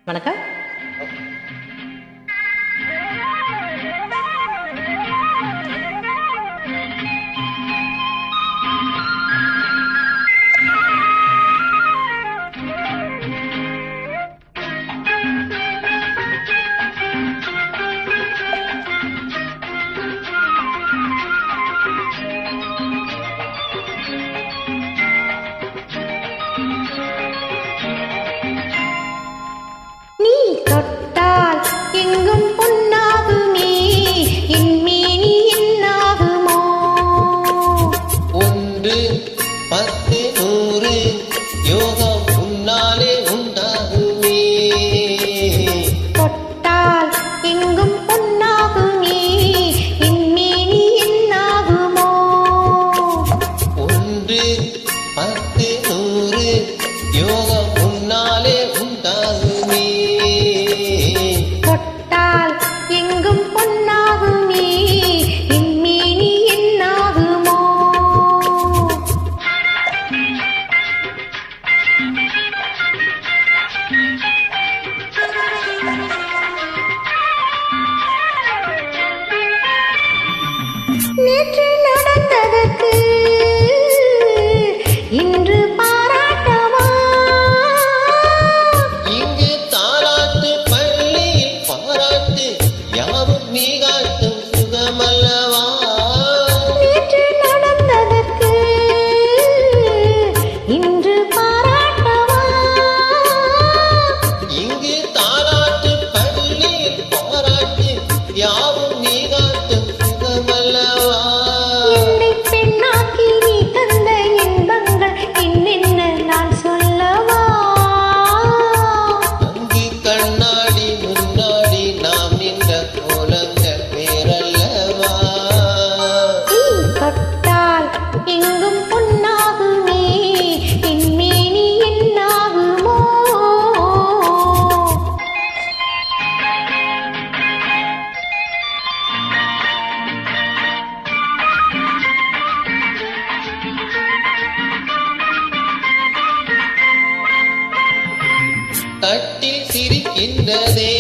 வணக்கம். நீ தொட்டால் எங்கும் பொன்னாகுமே, என் மேனி என்னாகுமோ? 1 10 100 யோகம் உன்னாலே உண்டாகுமே. தொட்டால் எங்கும் பொன்னாகுமே, என் மேனி என்னாகுமோ? 1 10 100 யோகம் உன்னாலே உண்டாகுமே. தொட்டால் எங்கும் பொன்னாகுமே, என் மேனி என்னாகுமோ? நேற்று நடந்ததற்கு இன்று பாராட்டவா? இங்கு தாலாட்டு பள்ளியில் பாராட்டு யாவும் நீ காட்டும் சுகமல்லவா. நேற்று நடந்ததற்கு இன்று பாராட்டவா? இங்கு தாலாட்டு பள்ளியில் பாராட்டு யாவும் நீ காட்டும் சுகமல்லவா. என்னை பெண்ணாக்கி நீ தந்த இன்பங்கள் என்னென்ன நான் சொல்லவா? அங்கி கண்ணாடி முன்னாடி நாம் நின்ற கோலங்கள் பேரல்லவா. நீ தொட்டால் எங்கும் பொன்னாகுமே, என் மேனி என்னாகுமோ? தட்டில் சிரிக்கின்றதே